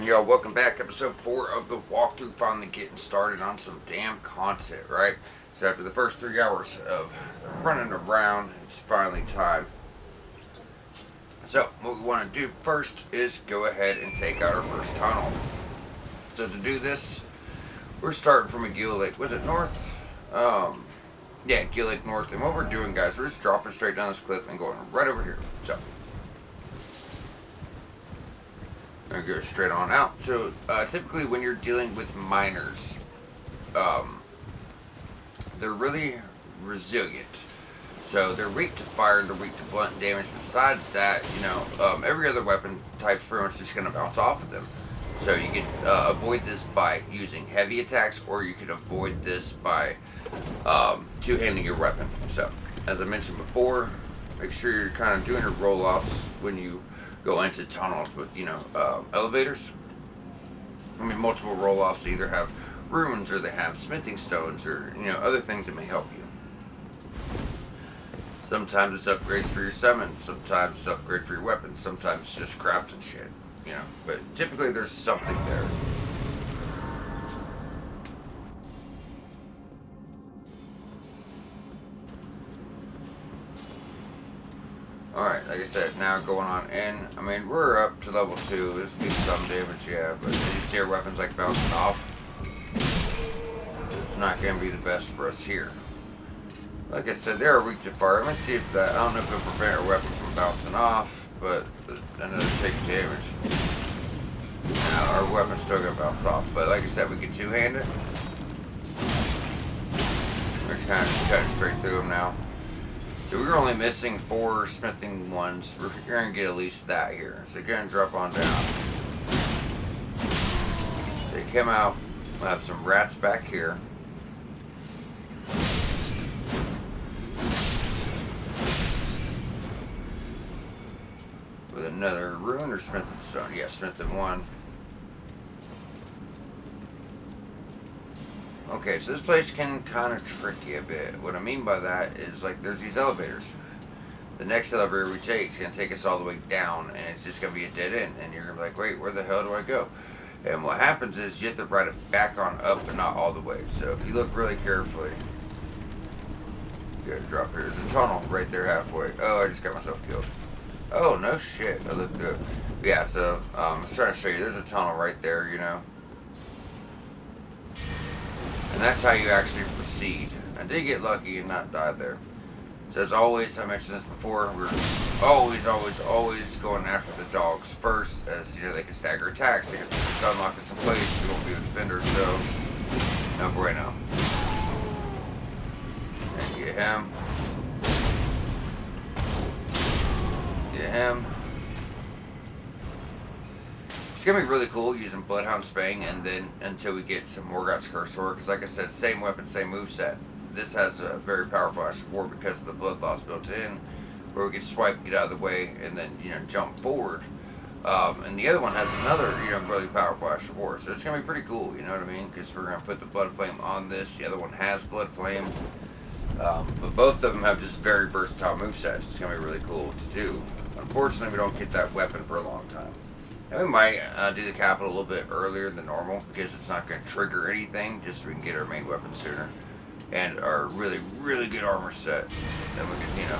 Yo, welcome back. Episode 4 of the walkthrough. Finally getting started on some damn content, right? So, after the first 3 hours of running around, it's finally time. So, what we want to do first is go ahead and take out our first tunnel. So, to do this, we're starting from a Gill Lake. Was it north? Yeah, Gill Lake North. And what we're doing, guys, we're just dropping straight down this cliff and going right over here. So, and go straight on out. So typically when you're dealing with miners, um, they're really resilient. So they're weak to fire and they're weak to blunt damage. Besides that, every other weapon type's pretty much just going to bounce off of them. So you can avoid this by using heavy attacks, or you can avoid this by two-handing your weapon. So, as I mentioned before, make sure you're kind of doing your roll-offs when you go into tunnels with, elevators. I mean, multiple roll-offs either have runes or they have smithing stones or, other things that may help you. Sometimes it's upgrades for your summons, sometimes it's upgrade for your weapons, sometimes it's just crafting shit, But typically there's something there. Alright, like I said, now going on in. I mean, we're up to level 2. This will be some damage, yeah, but you see our weapons like bouncing off. It's not going to be the best for us here. Like I said, they are weak to fire. Let me see if that, I don't know if it'll prevent our weapon from bouncing off, but I know it takes damage. Now, our weapon's still going to bounce off, but like I said, we can two-hand it. We're kind of cutting straight through them now. So we're only missing 4 smithing ones. We're going to get at least that here. So go and drop on down. They come out. We'll have some rats back here. With another rune or smithing stone. Yeah, smithing 1. Okay, so this place can kind of trick you a bit. What I mean by that is, like, there's these elevators. The next elevator we take is going to take us all the way down, and it's just going to be a dead end. And you're going to be like, wait, where the hell do I go? And what happens is you have to ride it back on up, but not all the way. So if you look really carefully, you gotta drop here. There's a tunnel right there halfway. Oh, I just got myself killed. Oh, no shit. I looked good. Yeah, so I was trying to show you. There's a tunnel right there, And that's how you actually proceed. I did get lucky and not die there. So as always, I mentioned this before, we're always going after the dogs first, as they can stagger attacks, they can stun lock us in place, we won't be a defender, so no bueno. And get him. Get him. It's gonna be really cool using Bloodhound's Fang, and then until we get some Morgoth's Curse Sword, because like I said, same weapon, same moveset. This has a very powerful Ash of War because of the blood loss built in, where we can swipe, get out of the way, and then jump forward. And the other one has another really powerful Ash of War, so it's gonna be pretty cool. You know what I mean? Because we're gonna put the Blood Flame on this. The other one has Blood Flame, but both of them have just very versatile movesets. It's gonna be really cool to do. Unfortunately, we don't get that weapon for a long time. And we might do the capital a little bit earlier than normal because it's not going to trigger anything, just so we can get our main weapon sooner. And our really, really good armor set. Then we can,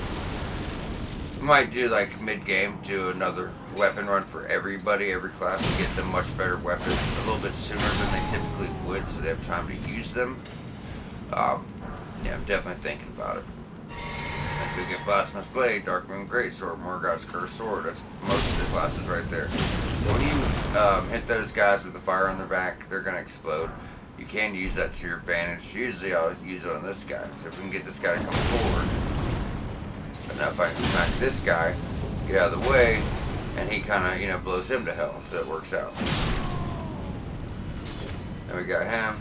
we might do like mid-game, do another weapon run for everybody, every class, to get them much better weapons a little bit sooner than they typically would, so they have time to use them. Yeah, I'm definitely thinking about it. Like we get Blasphemous Blade, Dark Moon Greatsword, Morgoth's Curse Sword. That's most of the classes right there. So when you hit those guys with the fire on their back, they're going to explode. You can use that to your advantage. Usually I'll use it on this guy. So if we can get this guy to come forward. But now if I can smack this guy, get out of the way, and he kind of, blows him to hell. So it works out. Then we got him.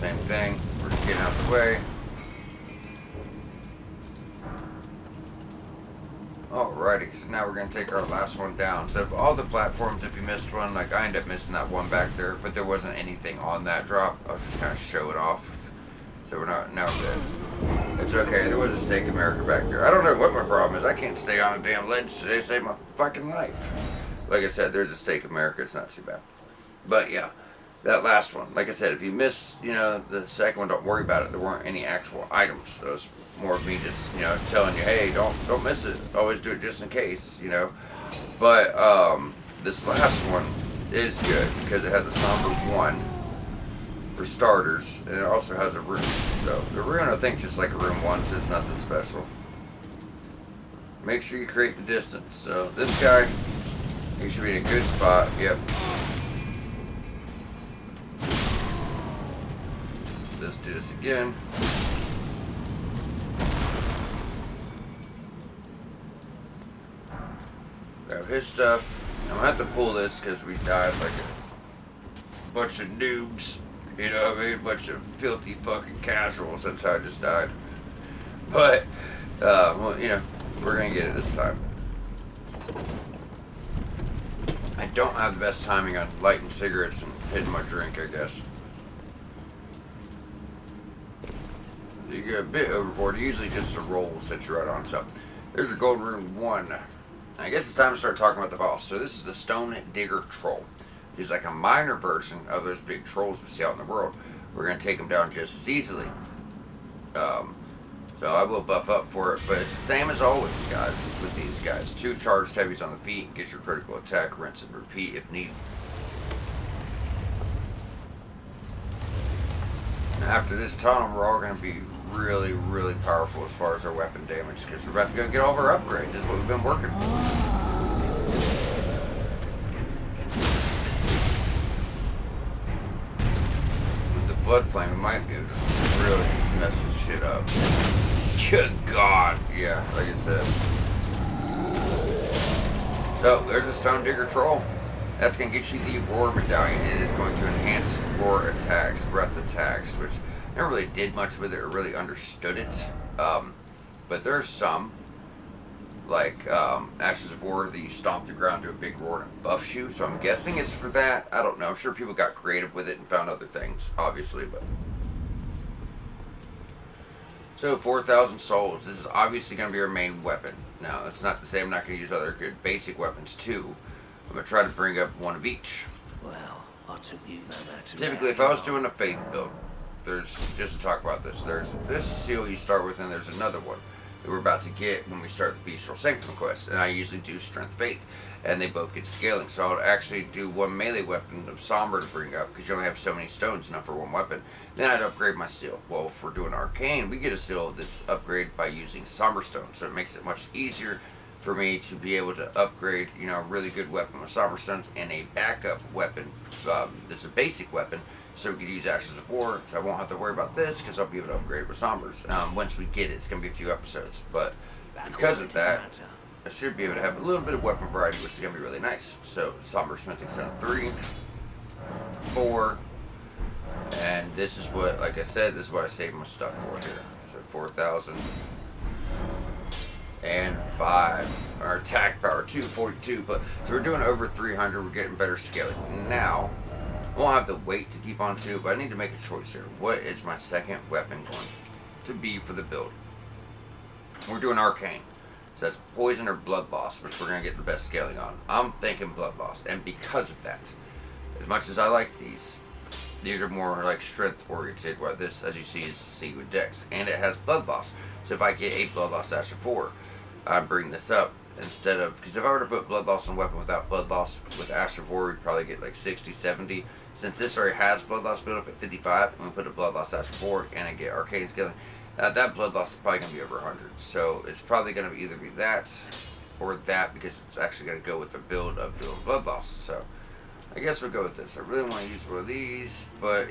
Same thing. We're just getting out of the way. Alrighty, so now we're going to take our last one down. So if all the platforms, if you missed one, like I ended up missing that one back there, but there wasn't anything on that drop. I'll just kind of show it off. So we're not, now we're good. It's okay, there was a Snake America back there. I don't know what my problem is. I can't stay on a damn ledge today to save my fucking life. Like I said, there's a Stake America. It's not too bad. But yeah, that last one. Like I said, if you miss, the second one, don't worry about it. There weren't any actual items. So it's more of me just, telling you, hey, don't miss it. Always do it just in case. But this last one is good because it has a somber one for starters, and it also has a rune. So the rune, I think, just like a rune one, so it's nothing special. Make sure you create the distance. So this guy, he should be in a good spot. Yep. Let's do this again. Grab his stuff. I'm gonna have to pull this because we died like a bunch of noobs. You know what I mean? A bunch of filthy fucking casuals. That's how I just died. But, well, we're gonna get it this time. I don't have the best timing on lighting cigarettes and hitting my drink, I guess. You get a bit overboard. Usually just a roll will set you right on. So, there's a gold rune 1. I guess it's time to start talking about the boss. So this is the Stone Digger Troll. He's like a minor version of those big trolls we see out in the world. We're going to take him down just as easily. So I will buff up for it, but it's the same as always, guys, with these guys. 2 charged heavies on the feet, get your critical attack, rinse and repeat if needed. After this tunnel, we're all going to be really, really powerful as far as our weapon damage, because we're about to go get all of our upgrades. This is what we've been working for. Blood flame, it might be able to really mess this shit up. Good God. Yeah, like I said. So, there's a Stone Digger Troll. That's going to get you the Roar Medallion. It is going to enhance roar attacks, breath attacks, which I never really did much with it or really understood it. But there's some, like Ashes of War, that you stomp the ground to a big roar and it buffs you. So I'm guessing it's for that. I don't know. I'm sure people got creative with it and found other things, obviously. But so 4,000 souls. This is obviously going to be our main weapon. Now, that's not to say I'm not going to use other good basic weapons too. I'm going to try to bring up one of each. Well, I took you no matter. Typically, if I was doing a faith build, there's, just to talk about this, there's this seal you start with, and there's another one that we're about to get when we start the Bestial Sanctum quest. And I usually do Strength Faith, and they both get scaling. So I'll actually do one melee weapon of Somber to bring up, because you only have so many stones enough for one weapon. Then I'd upgrade my seal. Well, if we're doing Arcane, we get a seal that's upgraded by using Somber Stone, so it makes it much easier for me to be able to upgrade, a really good weapon with Somber Stones and a backup weapon that's a basic weapon, so we could use Ashes of War, so I won't have to worry about this, because I'll be able to upgrade it with Sombers. Once we get it, it's going to be a few episodes, but because of that, I should be able to have a little bit of weapon variety, which is going to be really nice. So, Somber Smithing Stone 3, 4, and this is what, like I said, this is what I saved my stuff for here. So, 4,000. And 5. Our attack power 242, but so we're doing over 300. We're getting better scaling. Now, I won't have the weight to keep on to, but I need to make a choice here. What is my second weapon going to be for the build? We're doing Arcane, so that's Poison or Blood Loss, which we're going to get the best scaling on. I'm thinking Blood Loss, and because of that, as much as I like these are more like strength oriented, while this, as you see, is C with Dex, and it has Blood Loss. So if I get a Blood Loss Ash of 4, I bring this up instead of, because if I were to put Blood Loss on weapon without Blood Loss with Ash of War, we'd probably get like 60, 70. Since this already has Blood Loss built up at 55, I'm going to put a Blood Loss Ash of 4 and I get Arcane scaling. That Blood Loss is probably going to be over 100. So it's probably going to either be that or that, because it's actually going to go with the build of doing Blood Loss. So I guess we'll go with this. I really want to use one of these, but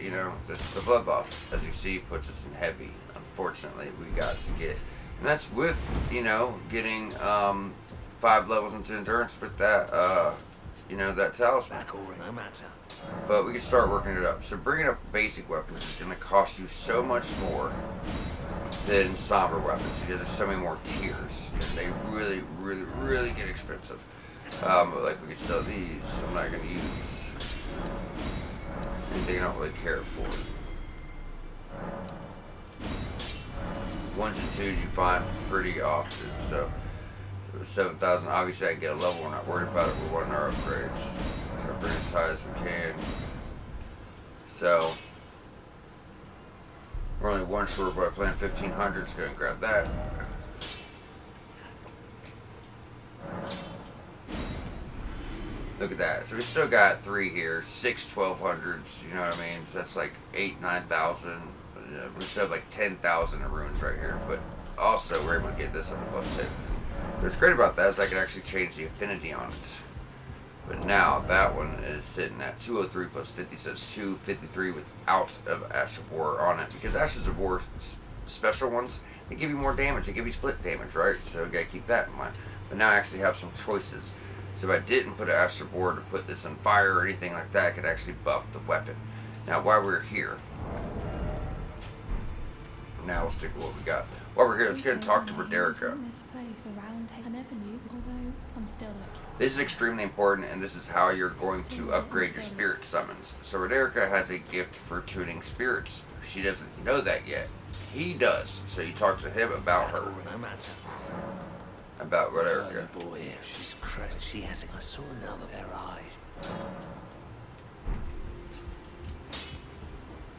this is the Blood Loss, as you see, puts us in heavy. Unfortunately, we got to get, and that's with, getting 5 levels into endurance with that, that talisman. No matter. But we can start working it up. So bringing up basic weapons is going to cost you so much more than somber weapons, because there's so many more tiers, and they really, really, really get expensive. But like, we can sell these. I'm not going to use anything I don't really care for. 1s and 2s you find pretty often, so 7,000. Obviously, I get a level. We're not worried about it. We're wanting our upgrades. So upgrade as high as we can. So we're only one short, but I plan 1,500. Let's go ahead and grab that. Look at that. So we still got 3 here. 6 1200s. You know what I mean? So that's like 8 9,000. We still have like 10,000 in runes right here. But also, we're able to get this up to +2. What's great about that is I can actually change the affinity on it. But now that one is sitting at 203 plus 50, so it's 253 without of Ash of War on it. Because Ashes of War special ones, they give you more damage. They give you split damage, right? So you gotta keep that in mind. But now I actually have some choices. So if I didn't put an Ash of War to put this on fire or anything like that, I could actually buff the weapon. Now while we're here, now we'll stick with what we got. While we're here, let's go and talk to Roderica. This is extremely important, and this is how you're going to upgrade your spirit summons. So Roderica has a gift for tuning spirits. She doesn't know that yet. He does. So you talk to him about her. About Roderica. Boy, she's crazy. She has it. I saw another of her eyes.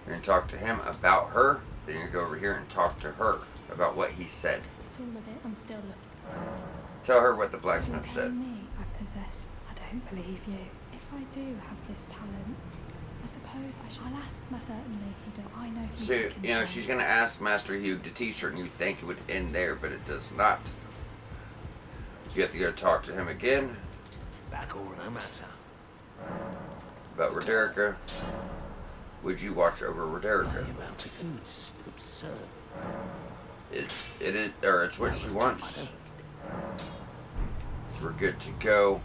You're going to talk to him about her. Then you're going to go over here and talk to her about what he said. It's all of it. I'm still looking. Tell her what the blacksmith said. Me, I possess. I don't believe you. If I do have this talent, I suppose I'll ask my certainly he does. I know he's So, you know, she's going to ask Master Hugh to teach her, and you think it would end there, but it does not. You have to go talk to him again. Back over no matter. About Roderica. Would you watch over Roderica? Are you out of food? It's absurd. It's what she wants. We're good to go.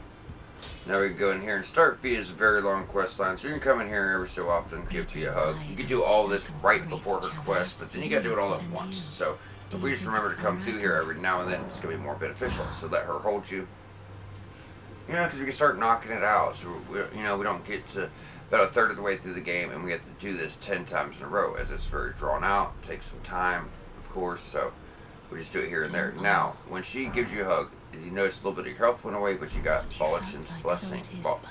Now we can go in here and start. Fia is a very long quest line, so you can come in here every so often, give Fia a hug. You can do all this right before her quest, but then you gotta do it all at once. So if we just remember to come through here every now and then, it's gonna be more beneficial. So let her hold you. You know, because we can start knocking it out. So we don't get to about a third of the way through the game, and we have to do this 10 times in a row, as it's very drawn out. It takes some time, of course. So we just do it here and there. Now, when she gives you a hug, you notice a little bit of your health went away, but you got Balchin's blessing,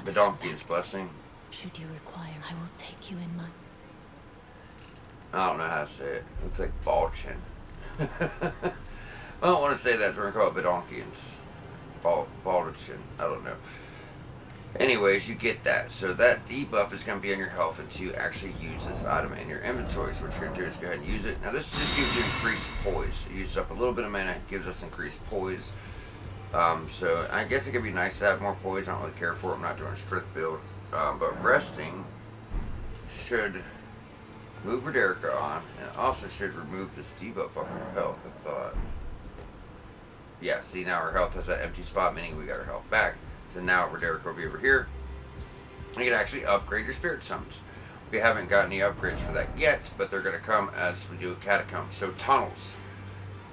Bedonkian's blessing. Should you require, I will take you in my... I don't know how to say it. It looks like Balchin. I don't want to say that, so we're going to call it Bedonkian's. Baldachin. I don't know. Anyways, you get that. So that debuff is going to be on your health until you actually use this item in your inventory. So what you're going to do is go ahead and use it. Now this just gives you increased poise. It uses up a little bit of mana. It gives us increased poise. So I guess it could be nice to have more poise. I don't really care for it. I'm not doing a strict build. But resting should move Roderica on. And also should remove this debuff off her health, I thought. Yeah, see now our health has that empty spot, meaning we got our health back. So now Roderica will be over here. You can actually upgrade your spirit summons. We haven't got any upgrades for that yet, but they're going to come as we do a catacomb. So tunnels,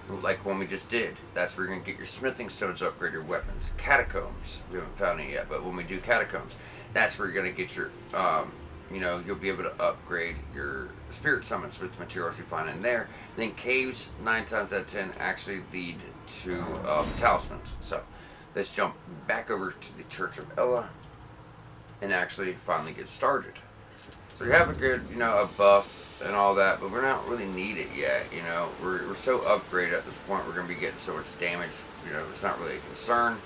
like one we just did, that's where you're going to get your smithing stones to upgrade your weapons. Catacombs, we haven't found any yet, but when we do catacombs, that's where you're going to get your, you'll be able to upgrade your spirit summons with the materials you find in there. Then caves, 9 times out of 10, actually lead to talismans. So let's jump back over to the Church of Ella and actually finally get started. So you have a good, a buff and all that, but we're not really need it yet. We're so upgraded at this point. We're going to be getting so much damage. It's not really a concern.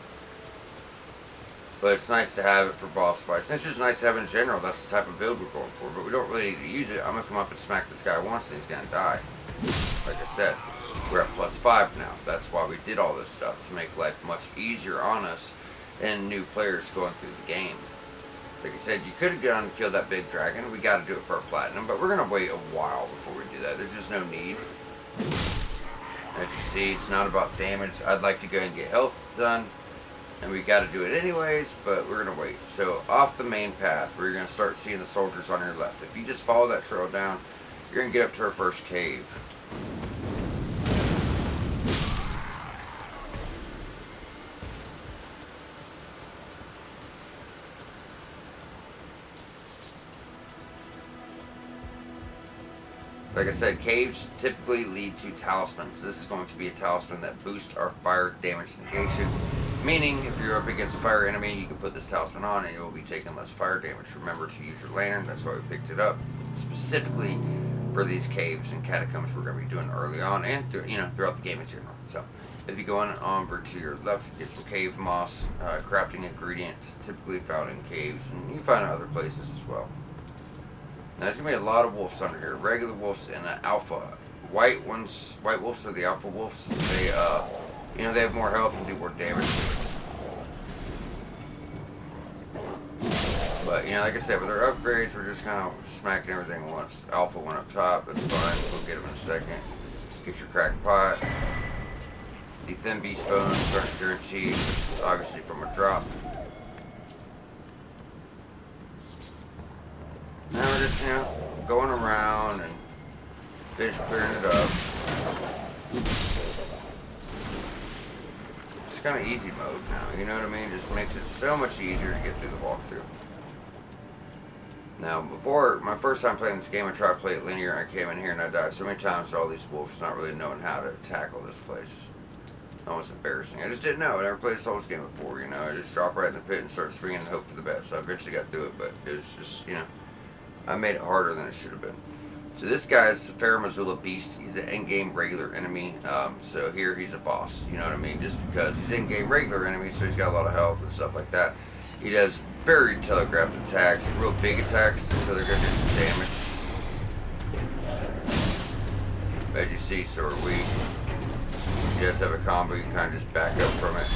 But it's nice to have it for boss fights. And it's just nice to have it in general. That's the type of build we're going for. But we don't really need to use it. I'm going to come up and smack this guy once and he's going to die. Like I said, we're at +5 now. That's why we did all this stuff, to make life much easier on us and new players going through the game. Like I said, you could have gone and killed that big dragon. We got to do it for a platinum, but we're going to wait a while before we do that. There's just no need. As you see, it's not about damage. I'd like to go and get health done, and we got to do it anyways, but we're going to wait. So off the main path, we're going to start seeing the soldiers on your left. If you just follow that trail down, you're going to get up to our first cave. Like I said, caves typically lead to talismans. This is going to be a talisman that boosts our fire damage negation. Meaning, if you're up against a fire enemy, you can put this talisman on and you'll be taking less fire damage. Remember to use your lantern, that's why we picked it up. Specifically for these caves and catacombs we're going to be doing early on and throughout the game in general. So, if you go on over to your left, you get some cave moss, crafting ingredients typically found in caves, and you can find it other places as well. Now, there's going to be a lot of wolves under here. Regular wolves and the alpha. White wolves are the alpha wolves. They, they have more health and do more damage. But, like I said, with our upgrades, we're just kind of smacking everything once. Alpha went up top, that's fine. We'll get them in a second. Get your cracked pot. The thin beast bones aren't guaranteed, which is obviously from a drop. Now we're just, going around and finish clearing it up. It's kind of easy mode now, you know what I mean? Just makes it so much easier to get through the walkthrough. Now, before my first time playing this game, I tried to play it linear. I came in here and I died so many times to all these wolves, not really knowing how to tackle this place. Almost embarrassing. I just didn't know. I never played a Souls game before, I just dropped right in the pit and started swinging and hope for the best. So I eventually got through it, but it was just, I made it harder than it should have been. So this guy's Faramazula Beast. He's an in-game regular enemy. So here he's a boss, you know what I mean? Just because he's in-game regular enemy, so he's got a lot of health and stuff like that. He does very telegraphed attacks, real big attacks, so they're going to do some damage. As you see, so are we. He does have a combo, you can kind of just back up from it.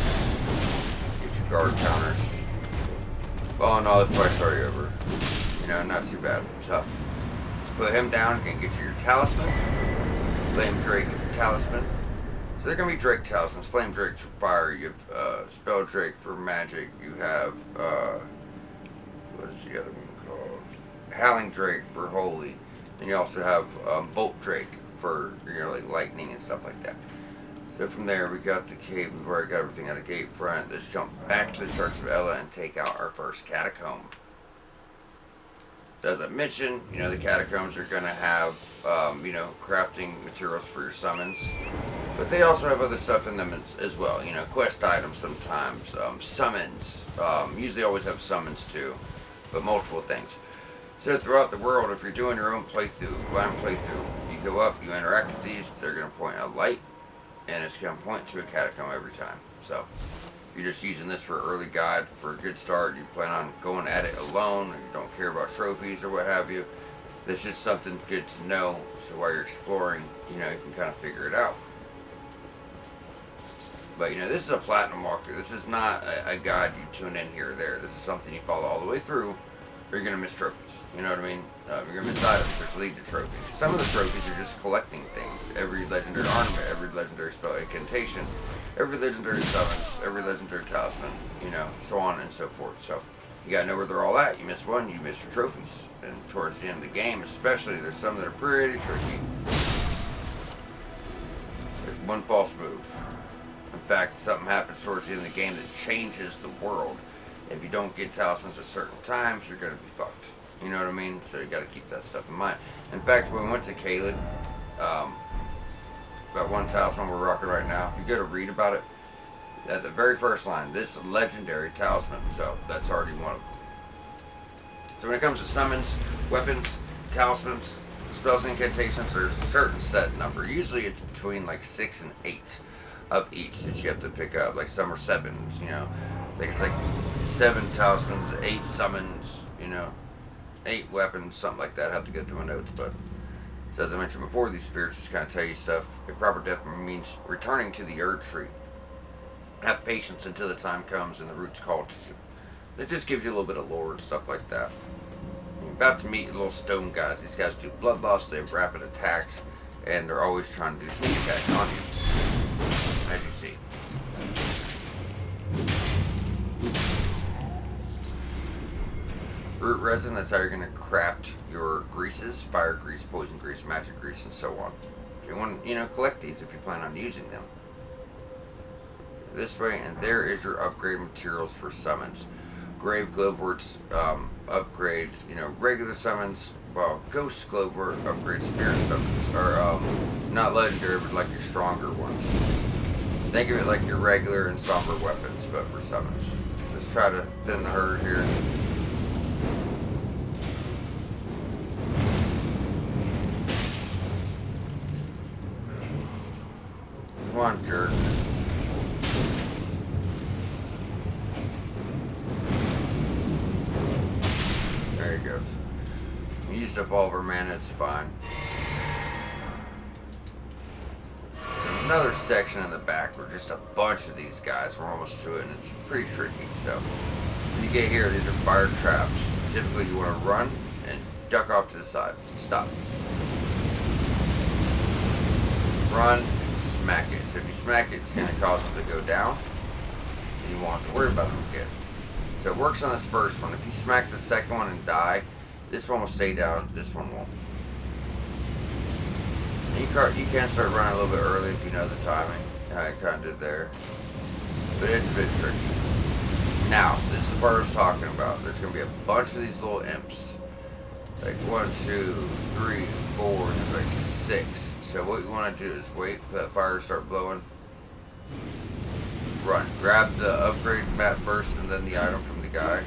Get your guard counters. Well, no, this fight's already over. Not too bad. So, let's put him down, you can get you your talisman. Flame Drake Talisman. So they're going to be Drake Talismans. Flame Drake for fire, you have Spell Drake for magic, you have, what is the other one called? Howling Drake for holy. And you also have Bolt Drake for, like lightning and stuff like that. So from there, we got the cave. We've already got everything at a gate front. Let's jump back to the Church of Ella and take out our first catacomb. So as I mentioned, the catacombs are going to have, crafting materials for your summons. But they also have other stuff in them as well. Quest items sometimes, summons. Usually always have summons too, but multiple things. So throughout the world, if you're doing your own playthrough, blind playthrough, you go up, you interact with these, they're going to point a light, and it's going to point to a catacomb every time. So, if you're just using this for an early guide, for a good start, you plan on going at it alone, or you don't care about trophies or what have you, that's just something good to know, so while you're exploring, you can kind of figure it out. But, this is a platinum walkthrough. This is not a guide you tune in here or there. This is something you follow all the way through, or you're going to miss trophies. You know what I mean? You're going to miss items which lead to trophies. Some of the trophies are just collecting things. Every legendary ornament, every legendary spell incantation, every legendary summons, every legendary talisman, so on and so forth. So, you got to know where they're all at. You miss one, you miss your trophies. And towards the end of the game, especially, there's some that are pretty tricky. There's one false move. In fact, something happens towards the end of the game that changes the world. If you don't get talismans at certain times, you're going to be fucked. You know what I mean? So you got to keep that stuff in mind. In fact, when we went to Caelid, about one talisman we're rocking right now, if you go to read about it, at the very first line, this legendary talisman, so that's already one of them. So when it comes to summons, weapons, talismans, spells, incantations, there's a certain set number. Usually it's between like 6 and 8 of each that you have to pick up. Like some are 7s, I think it's like 7 talismans, 8 summons, 8 weapons, something like that. I have to go through my notes, but so as I mentioned before, these spirits just kind of tell you stuff. A proper death means returning to the Erd tree. Have patience until the time comes and the root's called to you. It just gives you a little bit of lore and stuff like that. You're about to meet little stone guys. These guys do blood loss, they have rapid attacks, and they're always trying to do sneak attacks on you, as you see. Root resin, that's how you're going to craft your greases, fire grease, poison grease, magic grease, and so on. You want to, collect these if you plan on using them. This way, and there is your upgrade materials for summons. Grave Gloveworts upgrade, regular summons, while Ghost Glovewort upgrade spirit summons, or not legendary, but like your stronger ones. Think of it like your regular and somber weapons, but for summons. Just try to thin the herd here. Come on, jerk. There he goes. We used up all of our mana, it's fine. There's another section in the back where just a bunch of these guys. We're almost to it, and it's pretty tricky. So, when you get here, these are fire traps. Typically, you want to run and duck off to the side. Stop. Run, smack it. So if you smack it, it's going to cause them to go down, and you won't have to worry about them again. So it works on this first one. If you smack the second one and die, this one will stay down, this one won't. And you can start running a little bit early if you know the timing. I kind of did there. But it's a bit tricky. Now, this is the part I was talking about. There's going to be a bunch of these little imps. Like 1, 2, 3, 4, and there's like 6. So what you want to do is wait for that fire to start blowing. Run. Grab the upgrade map first and then the item from the guy.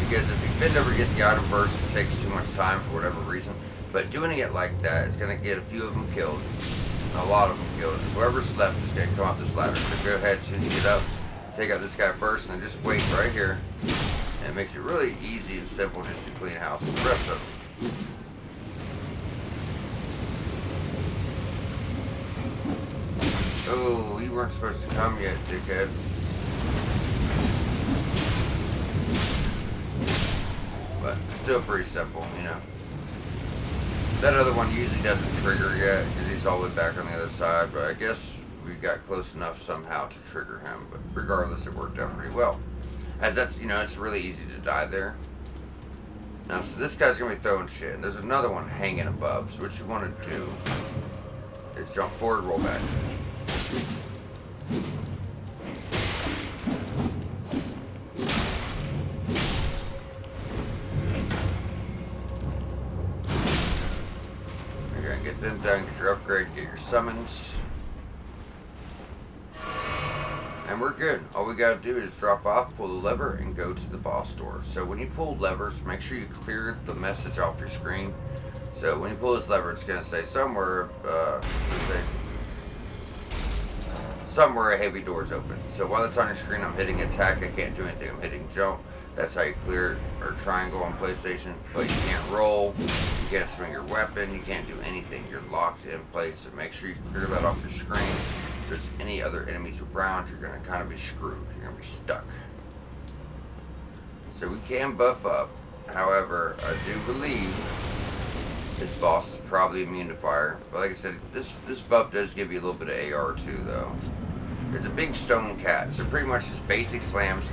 Because if you bend over to get the item first, it takes too much time for whatever reason. But doing it like that is going to get a few of them killed. A lot of them killed. Whoever's left is going to come up this ladder. So go ahead, as soon as you get up, take out this guy first, and then just wait right here. And it makes it really easy and simple just to clean house with the rest of them. Oh, you weren't supposed to come yet, dickhead. But still pretty simple, you know. That other one usually doesn't trigger yet because he's all the way back on the other side, but I guess we got close enough somehow to trigger him. But regardless, it worked out pretty well. As that's, you know, it's really easy to die there. Now, so this guy's going to be throwing shit. And there's another one hanging above. So what you want to do is jump forward, roll back. Get them done, get your upgrade, get your summons. And we're good. All we gotta do is drop off, pull the lever, and go to the boss door. So when you pull levers, make sure you clear the message off your screen. So when you pull this lever, it's gonna say somewhere, somewhere a heavy door is open. So while it's on your screen, I'm hitting attack, I can't do anything. I'm hitting jump. That's how you clear it, or triangle on PlayStation. But you can't roll, you can't swing your weapon, you can't do anything. You're locked in place, so make sure you clear that off your screen. If there's any other enemies around, you're going to kind of be screwed. You're going to be stuck. So we can buff up. However, I do believe this boss is probably immune to fire. But like I said, this buff does give you a little bit of AR too, though. It's a big stone cat, so pretty much just basic slams,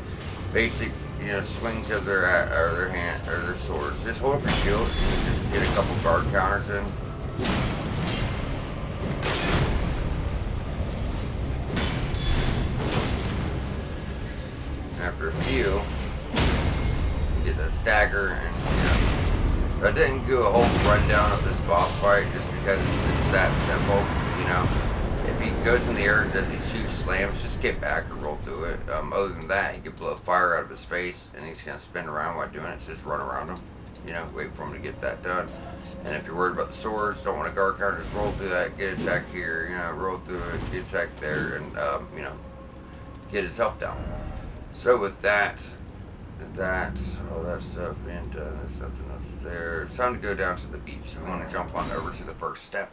basic, you know, swings of their hand or their swords. Just hold up your shield and just get a couple guard counters in. After a few, you get a stagger, and you know, I didn't do a whole rundown of this boss fight just because it's that simple, you know. If he goes in the air and does these huge slams, just get back or roll through it. Other than that, he could blow fire out of his face, and he's going to spin around while doing it, so just run around him. You know, wait for him to get that done. And if you're worried about the swords, don't want to guard counter, just roll through that, get attack here, you know, roll through it, get attack there, and, you know, get his health down. So with that, all that stuff being done, there's something else there. It's time to go down to the beach. So we want to jump on over to the first step.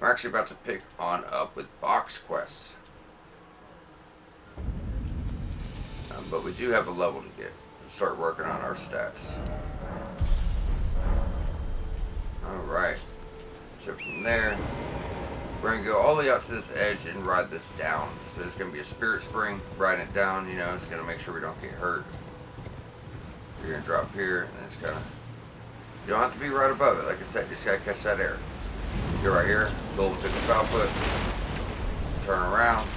We're actually about to pick on up with box quests. But we do have a level to get. Start working on our stats. Alright. So from there, we're going to go all the way out to this edge and ride this down. So there's going to be a spirit spring, riding it down, you know, it's going to make sure we don't get hurt. You're going to drop here, and it's kind of, you don't have to be right above it. Like I said, you just got to catch that air. You're right here, go with the foul foot, turn around.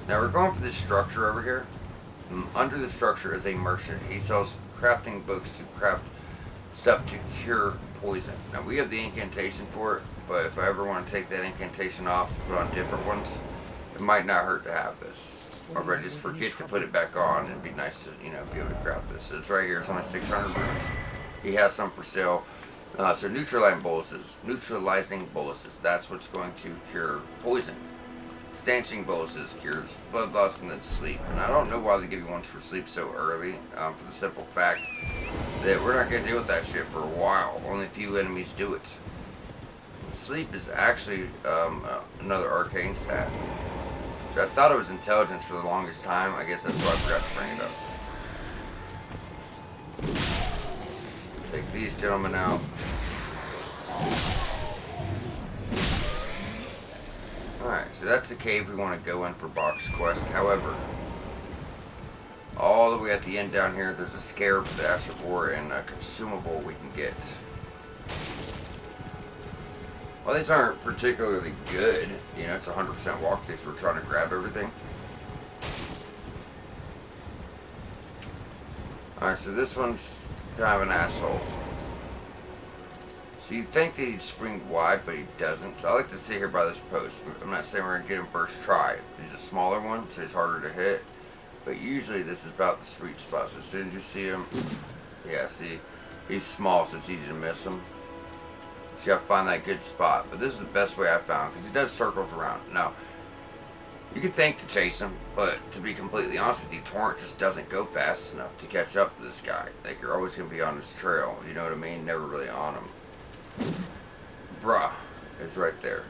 Now we're going for this structure over here. And under the structure is a merchant. He sells crafting books to craft stuff to cure poison. Now we have the incantation for it, but if I ever want to take that incantation off, put on different ones, it might not hurt to have this. Or if I just forget to put it back on, it'd be nice to, you know, be able to grab this. So it's right here. It's only 600 runes. He has some for sale. So neutralizing boluses, that's what's going to cure poison. Stanching boluses cures blood loss and then sleep. And I don't know why they give you ones for sleep so early, for the simple fact that we're not going to deal with that shit for a while. Only a few enemies do it. Sleep is actually another arcane stat. So I thought it was intelligence for the longest time. I guess that's why I forgot to bring it up. Take these gentlemen out. Alright, so that's the cave we want to go in for box quest. However, all the way at the end down here, there's a scarab, the Ash of War, and a consumable we can get. Well, these aren't particularly good. You know, it's 100% walk through, so we're trying to grab everything. Alright, so this one's kind of an asshole. So you'd think that he'd spring wide, but he doesn't. So I like to sit here by this post. I'm not saying we're going to get him first try. He's a smaller one, so he's harder to hit. But usually this is about the sweet spot. So as soon as you see him, yeah, see, he's small, so it's easy to miss him. So you got to find that good spot. But this is the best way I found, because he does circles around. Now, you could think to chase him, but to be completely honest with you, Torrent just doesn't go fast enough to catch up to this guy. Like, you're always going to be on his trail. You know what I mean? Never really on him. Bruh is right there.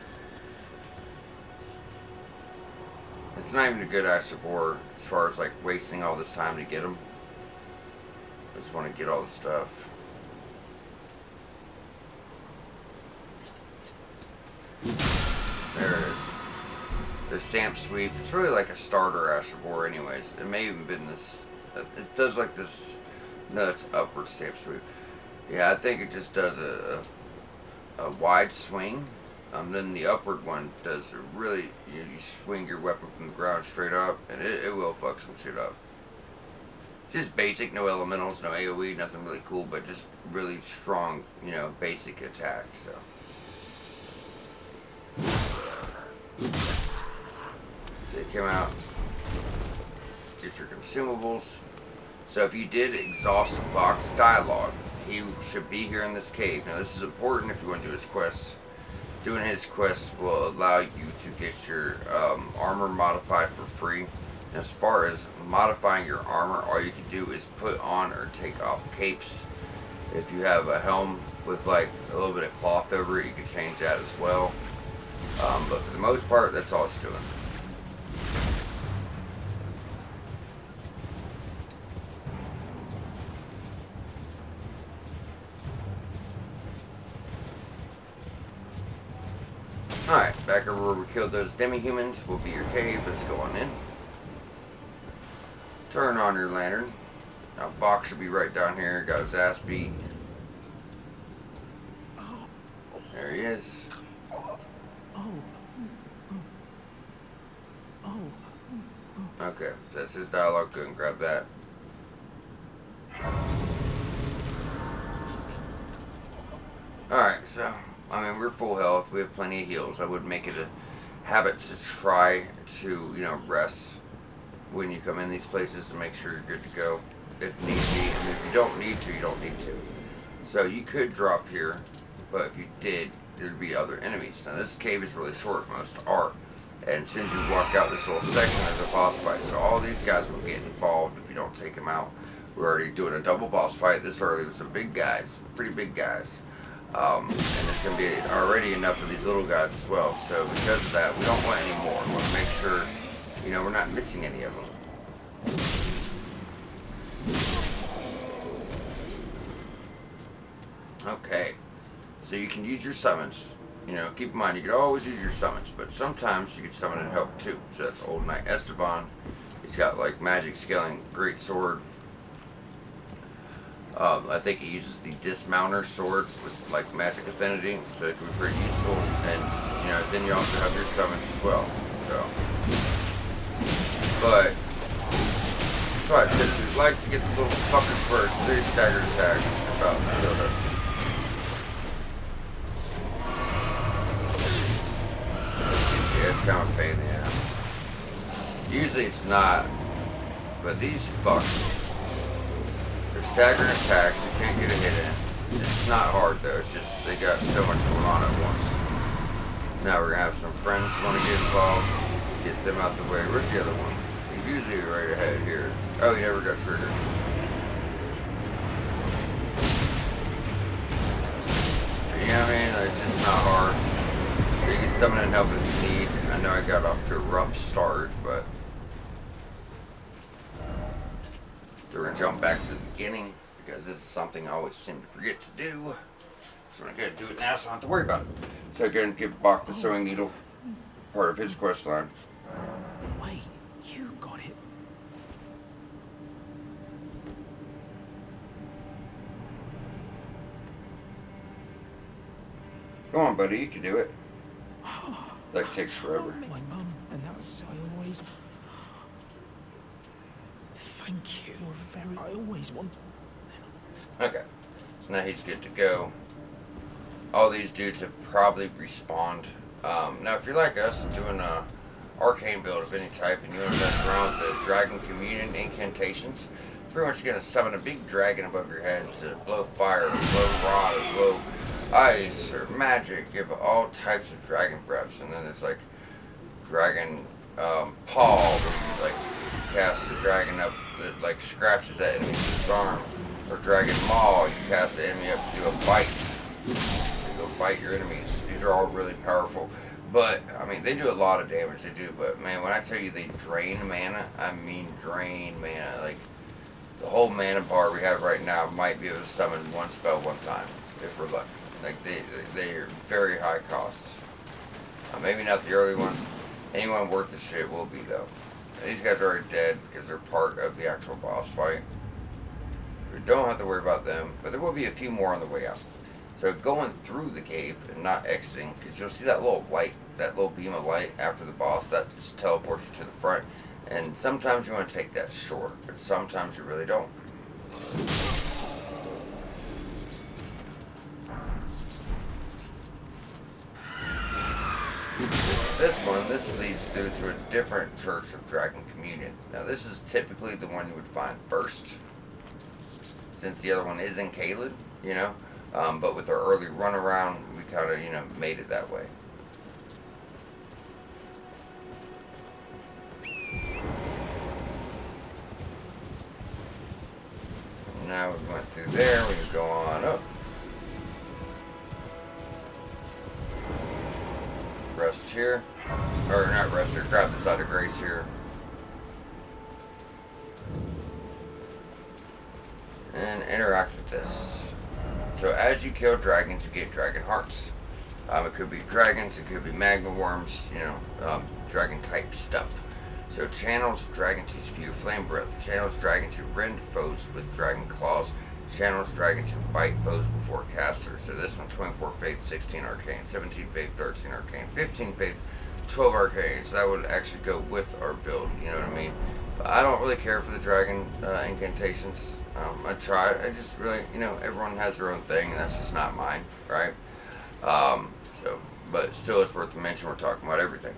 It's not even a good Ash of War as far as like wasting all this time to get him. I just want to get all the stuff. There it is. The stamp sweep. It's really like a starter Ash of War anyways. It may even been this. It does like this. No, it's upward stamp sweep. Yeah, I think it just does a wide swing. Then the upward one does a really, you swing your weapon from the ground straight up, and it will fuck some shit up. Just basic, no elementals, no AoE, nothing really cool, but just really strong, you know, basic attack, so. Take him out. Get your consumables. So if you did exhaust a box dialogue, he should be here in this cave. Now this is important if you want to do his quest. Doing his quest will allow you to get your armor modified for free. And as far as modifying your armor, all you can do is put on or take off capes. If you have a helm with like a little bit of cloth over it, you can change that as well. But for the most part, that's all it's doing. Alright, back over where we killed those demi-humans will be your cave. Let's go on in. Turn on your lantern. Now, Bach should be right down here. Got his ass beat. There he is. Okay, that's his dialogue. Go and grab that. Alright, so, I mean, we're full health. We have plenty of heals. I would make it a habit to try to, you know, rest when you come in these places to make sure you're good to go if need be. I mean, if you don't need to, you don't need to. So you could drop here, but if you did, there'd be other enemies. Now this cave is really short, most are. And as soon as you walk out this little section, there's a boss fight. So all these guys will get involved if you don't take them out. We're already doing a double boss fight this early with some big guys, pretty big guys. And there's going to be already enough of these little guys as well. So because of that, we don't want any more. We want to make sure, you know, we're not missing any of them. Okay, so you can use your summons. You know, keep in mind, you can always use your summons, but sometimes you can summon and help too. So that's Old Knight Esteban. He's got like magic scaling, great sword. I think he uses the dismounter sword with like magic affinity, so it can be pretty useful. And you know, then you also have your summons as well. So, but I typically like to get the little fuckers first. They stagger attack. about killed us. Yeah, it's kind of a pain in the ass. Usually it's not, but these fucks, they're staggering attacks, you can't get a hit in. It's not hard though, it's just they got so much going on at once. Now we're gonna have some friends who want to get involved, get them out the way. Where's the other one? He's usually right ahead here. Oh, he never got triggered. You know what I mean? It's just not hard. You can summon and help if you need. I know I got off to a rough start, but we're gonna jump back to the beginning because this is something I always seem to forget to do. So I'm gonna do it now so I don't have to worry about it. So I'm gonna give Bach the sewing needle, part of his quest line. Wait, you got it. Go on, buddy, you can do it. That takes forever. My mum, and that's I always. Thank you. You're very. I always want. Okay, so now he's good to go. All these dudes have probably respawned. Now, if you're like us, doing a arcane build of any type, and you want to mess around with the Dragon Communion incantations, pretty much you're gonna summon a big dragon above your head to blow fire, or blow rod, or blow ice, or magic. Give all types of dragon breaths, and then there's like dragon paw, where you like cast the dragon up that like scratches that enemy's arm, or dragon maw, you cast the enemy up to do a bite. You go bite your enemies. These are all really powerful. But, I mean, they do a lot of damage, they do, but man, when I tell you they drain mana, I mean drain mana. Like, the whole mana bar we have right now might be able to summon one spell one time, if we're lucky. Like, they are very high costs. Maybe not the early ones. Anyone worth the shit will be, though. These guys are already dead because they're part of the actual boss fight. We don't have to worry about them, but there will be a few more on the way out. So going through the cave and not exiting, because you'll see that little light, that little beam of light after the boss, that just teleports you to the front. And sometimes you want to take that short, but sometimes you really don't. This leads through to a different Church of Dragon Communion. Now this is typically the one you would find first, since the other one is in Caelid, you know. But with our early runaround, we kind of, you know, made it that way. Now we went through there, we can go on up. Rest here. Or not rest here, grab the side of grace here. And interact with this. So as you kill dragons, you get dragon hearts. It could be dragons, it could be magma worms, you know, dragon type stuff. So channels dragon to spew flame breath. Channels dragon to rend foes with dragon claws. Channels dragon to bite foes before caster. So this one, 24 faith, 16 arcane, 17 faith, 13 arcane, 15 faith, 12 arcane. So that would actually go with our build, you know what I mean? But I don't really care for the dragon incantations. I tried. I just really, you know, everyone has their own thing, and that's just not mine, right? But still, it's worth the mention. We're talking about everything.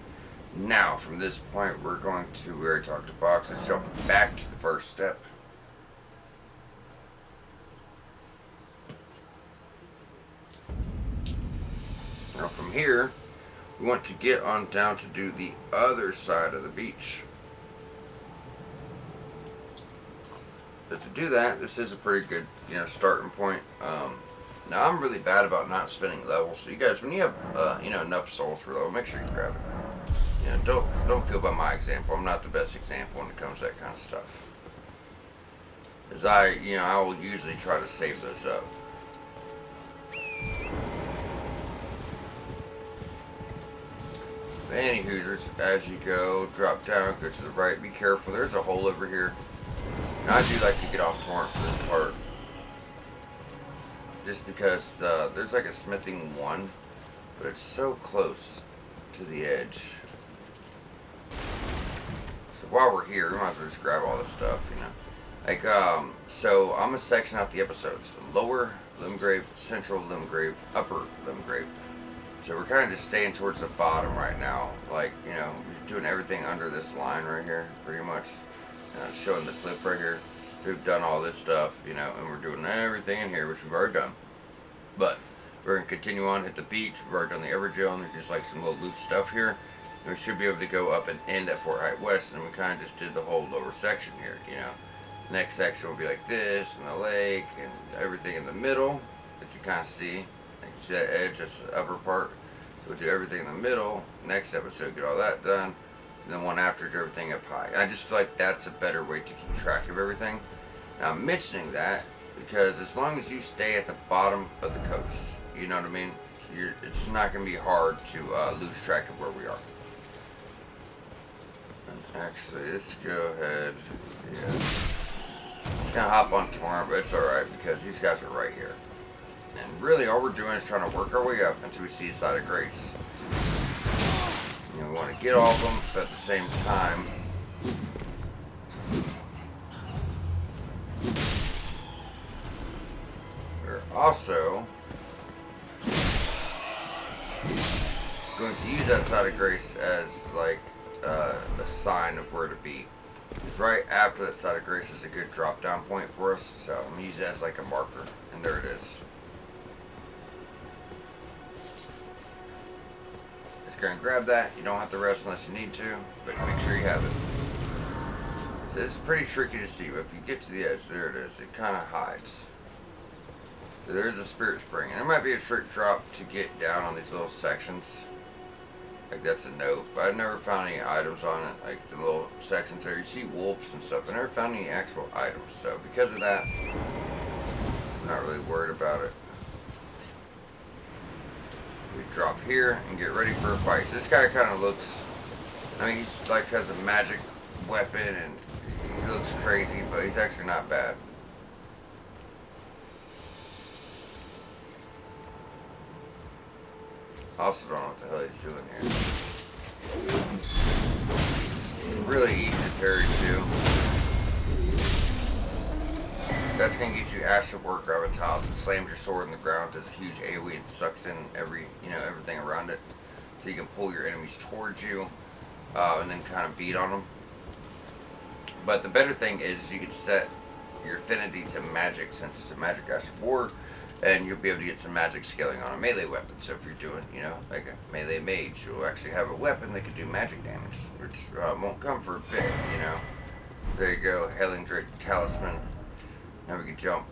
Now, from this point, we're going to, we already talked to Box. Let's jump back to the first step. Now, from here, we want to get on down to do the other side of the beach. But to do that, this is a pretty good, you know, starting point. Now I'm really bad about not spending levels, so you guys, when you have, you know, enough souls for level, make sure you grab it. You know, don't go by my example. I'm not the best example when it comes to that kind of stuff. As I will usually try to save those up. Any Hooters, as you go, drop down, go to the right, be careful. There's a hole over here. Now, I do like to get off torrent for this part, just because there's like a smithing one, but it's so close to the edge. So while we're here, we might as well just grab all this stuff, you know. Like, so I'm gonna section out the episodes. Lower limgrave, central limgrave, upper limgrave. So we're kind of just staying towards the bottom right now. Like, you know, we're doing everything under this line right here, pretty much. Showing the clip right here. So we've done all this stuff, you know, and we're doing everything in here, which we've already done. But we're going to continue on, hit the beach. We've already done the Everjail, and there's just like some little loose stuff here. And we should be able to go up and end at Fort Height West, and we kind of just did the whole lower section here, you know. Next section will be like this, and the lake, and everything in the middle that you kind of see. Like you see that edge, that's the upper part. So we'll do everything in the middle. Next episode, get all that done. And then one after, do everything up high. I just feel like that's a better way to keep track of everything. Now, I'm mentioning that because as long as you stay at the bottom of the coast, you know what I mean? It's not going to be hard to lose track of where we are. And actually, let's go ahead. Yeah. Just gonna hop on Torrent, but it's alright because these guys are right here. And really, all we're doing is trying to work our way up until we see a side of grace. You know, we want to get all of them, but at the same time, we're also going to use that side of grace as like a sign of where to be. Because right after that side of grace is a good drop down point for us, so I'm going to use it as like a marker, and there it is. Going to grab that. You don't have to rest unless you need to, but make sure you have it. So it's pretty tricky to see, but if you get to the edge, there it is. It kind of hides. So there is a spirit spring, and there might be a trick drop to get down on these little sections. Like that's a note, but I've never found any items on it. Like the little sections there, you see wolves and stuff. I never found any actual items, so because of that, I'm not really worried about it. We drop here and get ready for a fight. So this guy kind of looks, I mean, he's like has a magic weapon and he looks crazy, but he's actually not bad. Also don't know what the hell he's doing here. Really easy to parry too. That's going to get you Astral Work Gravitas. It slams your sword in the ground, does a huge AoE, and sucks in everything around it. So you can pull your enemies towards you, and then kind of beat on them. But the better thing is you can set your affinity to magic, since it's a magic Astral War, and you'll be able to get some magic scaling on a melee weapon. So if you're doing, like a melee mage, you'll actually have a weapon that can do magic damage, which won't come for a bit, There you go, Hailing Drake Talisman. Now we can jump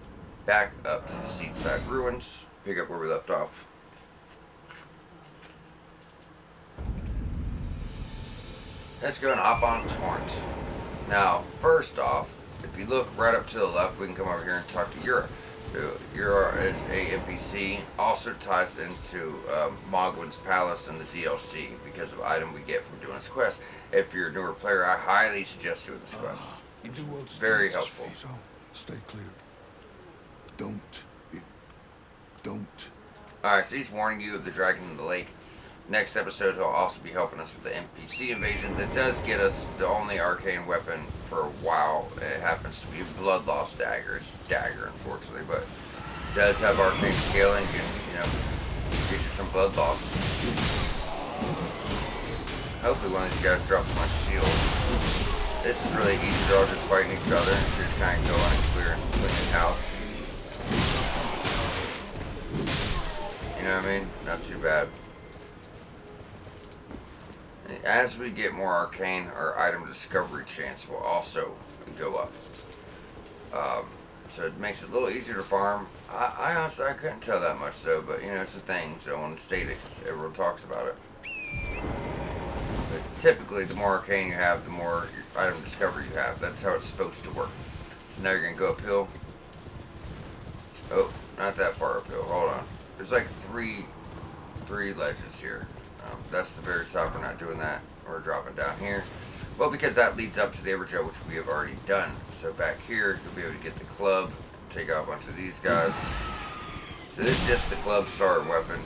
back up to the Seedside Ruins, pick up where we left off. Let's go and hop on Torrent. Now, first off, if you look right up to the left, we can come over here and talk to Yura. So, Yura is a NPC, also ties into Mogwin's Palace and the DLC because of item we get from doing this quest. If you're a newer player, I highly suggest doing this quest. It's very helpful. Stay clear. Don't. Alright, so he's warning you of the dragon in the lake. Next episode, he'll also be helping us with the NPC invasion. That does get us the only arcane weapon for a while. It happens to be a blood loss dagger. It's a dagger, unfortunately, but it does have arcane scaling and, get you some blood loss. Hopefully one of these guys drops my shield. This is really easy. They're all just fighting each other and just kind of go on and clear the house. You know what I mean? Not too bad. As we get more arcane, our item discovery chance will also go up. So it makes it a little easier to farm. I honestly couldn't tell that much though, but it's a thing, so I want to state it because everyone talks about it. But typically, the more arcane you have, the more item discovery you have. That's how it's supposed to work. So now you're going to go uphill. Oh, not that far uphill. Hold on. There's like three ledges here. That's the very top. We're not doing that. We're dropping down here. Well, because that leads up to the Everjail, which we have already done. So back here, you'll be able to get the club, take out a bunch of these guys. So this is just the club starter weapon.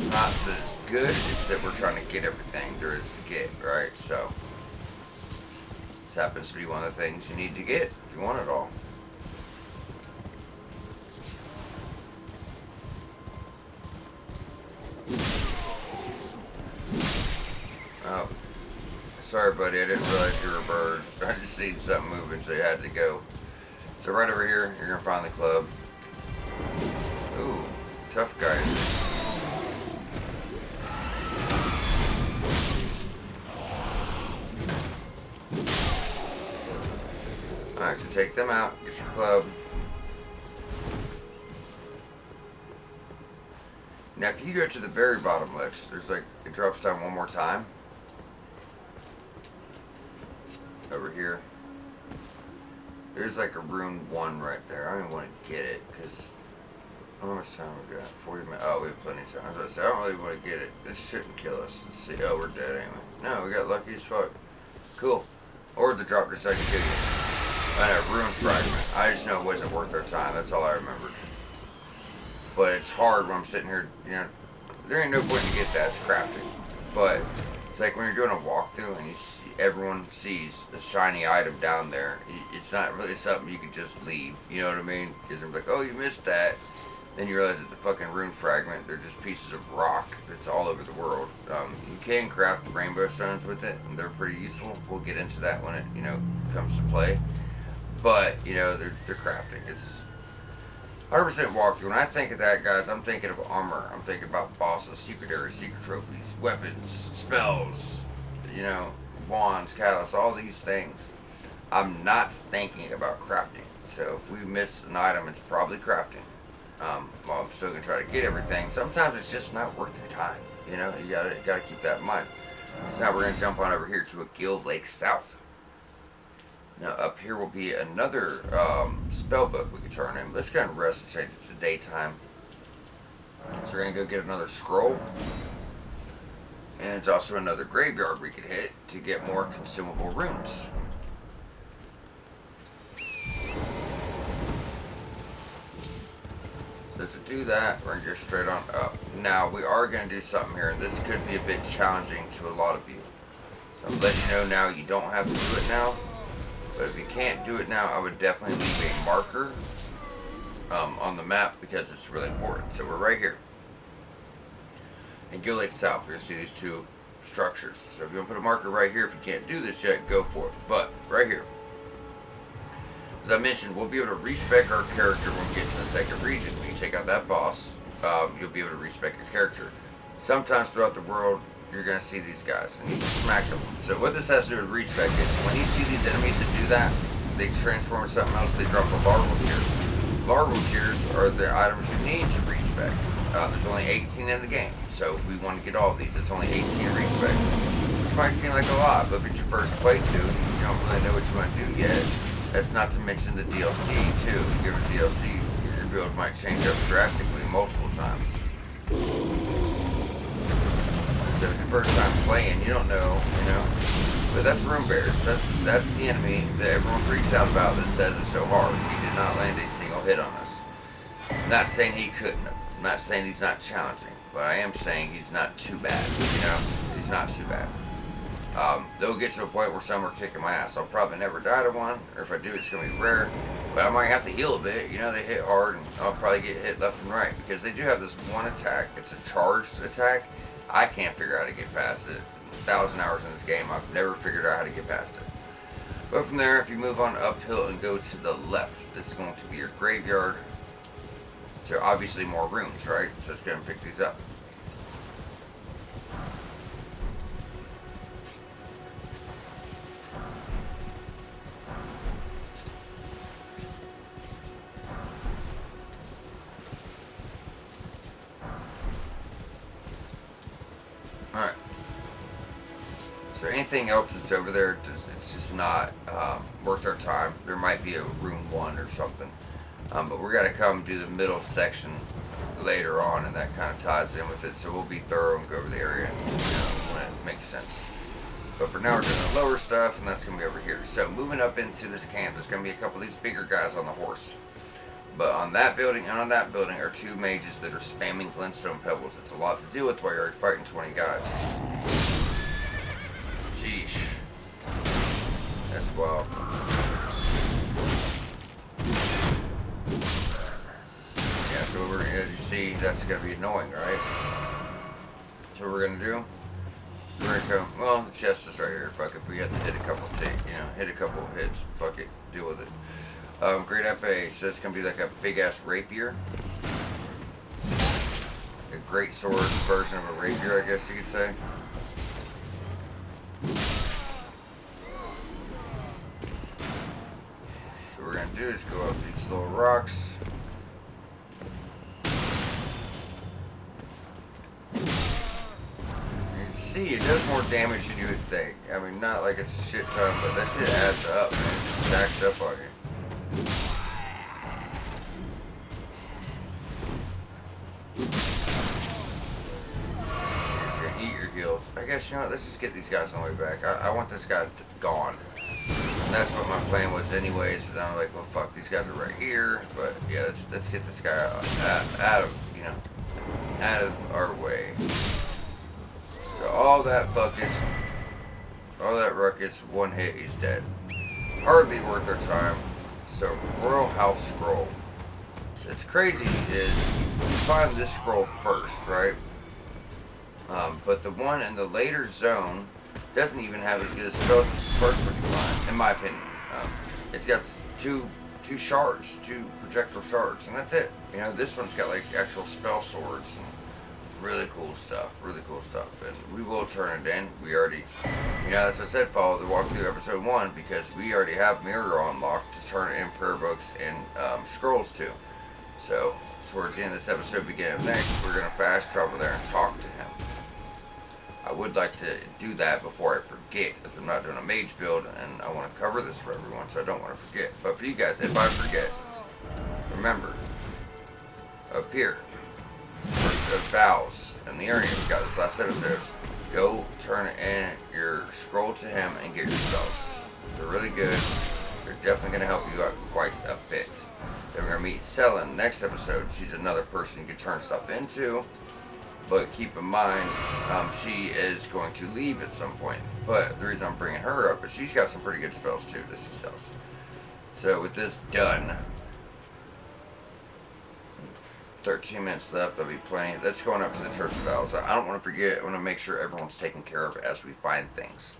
Not that it's good, it's that we're trying to get everything there is to get, right? So This happens to be one of the things you need to get if you want it all. Oh. Sorry, buddy. I didn't realize you were a bird. I just seen something moving, so you had to go. So right over here, you're going to find the club. Ooh. Tough guys. Alright, so take them out, get your club. Now, if you go to the very bottom ledge, there's like, it drops down one more time. Over here. There's like a rune 1 right there. I don't even want to get it, because how much time we got? 40 minutes. Oh, we have plenty of time. I was about to say, I don't really want to get it. This shouldn't kill us. Let's see. Oh, we're dead anyway. No, we got lucky as fuck. Cool. Or the drop just I can kill you. I know, rune fragment. I just know it wasn't worth our time. That's all I remembered. But it's hard when I'm sitting here, you know, there ain't no point to get that. It's crafting. But it's like when you're doing a walkthrough and you see, everyone sees a shiny item down there. It's not really something you can just leave. You know what I mean? Because they're like, oh, you missed that. Then you realize it's a fucking rune fragment. They're just pieces of rock that's all over the world. You can craft the rainbow stones with it, and they're pretty useful. We'll get into that when it, you know, comes to play. But, you know, they're crafting. It's 100% walkthrough. When I think of that, guys, I'm thinking of armor. I'm thinking about bosses, secret areas, secret trophies, weapons, spells, you know, wands, catalysts, all these things. I'm not thinking about crafting. So if we miss an item, it's probably crafting. Well, I'm still gonna try to get everything. Sometimes it's just not worth your time. You know, you gotta keep that in mind. So now we're gonna jump on over here to a guild lake south. Now up here will be another spell book we can turn in. Let's go and rest and change it to daytime. So we're gonna go get another scroll. And it's also another graveyard we could hit to get more consumable runes. So to do that, we're going to go straight on up. Now, we are going to do something here, and this could be a bit challenging to a lot of you. So I'm letting you know now you don't have to do it now. But if you can't do it now, I would definitely leave a marker on the map because it's really important. So we're right here. And Guild Lake South, you're going to see these two structures. So if you want to put a marker right here, if you can't do this yet, go for it. But right here. As I mentioned, we'll be able to respec our character when we get to the second region. When you take out that boss, you'll be able to respec your character. Sometimes throughout the world, you're going to see these guys, and you smack them. So what this has to do with respec is, when you see these enemies that do that, they transform into something else, they drop a larval tears. Larval tears are the items you need to respec. There's only 18 in the game, so we want to get all of these. It's only 18 respecs. Which might seem like a lot, but if it's your first playthrough, you don't really know what you want to do yet. That's not to mention the DLC, too. You give it DLC, your build might change up drastically multiple times. So if it's your first time playing, you don't know, you know. But that's rune bears. That's the enemy that everyone freaks out about that says it's so hard. He did not land a single hit on us. I'm not saying he couldn't have. I'm not saying he's not challenging. But I am saying he's not too bad, you know. He's not too bad. They'll get to a point where some are kicking my ass. I'll probably never die to one, or if I do, it's going to be rare. But I might have to heal a bit. You know, they hit hard, and I'll probably get hit left and right. Because they do have this one attack. It's a charged attack. I can't figure out how to get past it. 1,000 hours in this game, I've never figured out how to get past it. But from there, if you move on uphill and go to the left, this is going to be your graveyard. So obviously more runes, right? So let's go and pick these up. Alright. So anything else that's over there, it's just not worth our time. There might be a rune 1 or something. But we're going to come do the middle section later on, and that kind of ties in with it. So we'll be thorough and go over the area when it makes sense. But for now, we're doing the lower stuff, and that's going to be over here. So moving up into this camp, there's going to be a couple of these bigger guys on the horse. But on that building and on that building are two mages that are spamming glintstone pebbles. It's a lot to deal with while you're fighting 20 guys. Sheesh. That's as well. Yeah, so we're, as you see, that's gonna be annoying, right? So what we're gonna do, we're gonna come, well, the chest is right here. Fuck, if we had to hit a couple hit a couple hits, fuck it, deal with it. Great FA, so it's gonna be like a big ass rapier. A great sword version of a rapier, I guess you could say. So what we're gonna do is go up these little rocks. See, it does more damage than you would think. I mean, not like it's a shit ton, but that shit adds up, man. It just stacks up on you. You're just gonna eat your heals. I guess, you know what, let's just get these guys on the way back. I want this guy gone. And that's what my plan was anyways. And I'm like, well, fuck, these guys are right here. But, yeah, let's get this guy out of, you know, out of our way. So all that buckets, all that ruckus, one hit, he's dead. Hardly worth our time. So, Royal House Scroll. It's crazy is you find this scroll first, right? But the one in the later zone doesn't even have as good a spell as the first one you find, in my opinion. It's got two shards, two projectile shards, and that's it. You know, this one's got like actual spell swords. Really cool stuff, and we will turn it in. We already, you know, as I said, follow the walkthrough episode 1 because we already have Mirror unlocked to turn in prayer books and scrolls to. So, towards the end of this episode, beginning of next, we're going to fast travel there and talk to him. I would like to do that before I forget, as I'm not doing a mage build, and I want to cover this for everyone, so I don't want to forget. But for you guys, if I forget, remember, up here, the vows and the earnings we got this last episode, go turn in your scroll to him and get your spells. They're really good. They're definitely going to help you out quite a bit. Then we're going to meet Selin next episode. She's another person you can turn stuff into, but keep in mind she is going to leave at some point. But the reason I'm bringing her up is she's got some pretty good spells too. This is spells. So with this done, 13 minutes left, there'll be plenty. That's going up to the Church of Vows. I don't want to forget. I want to make sure everyone's taken care of as we find things.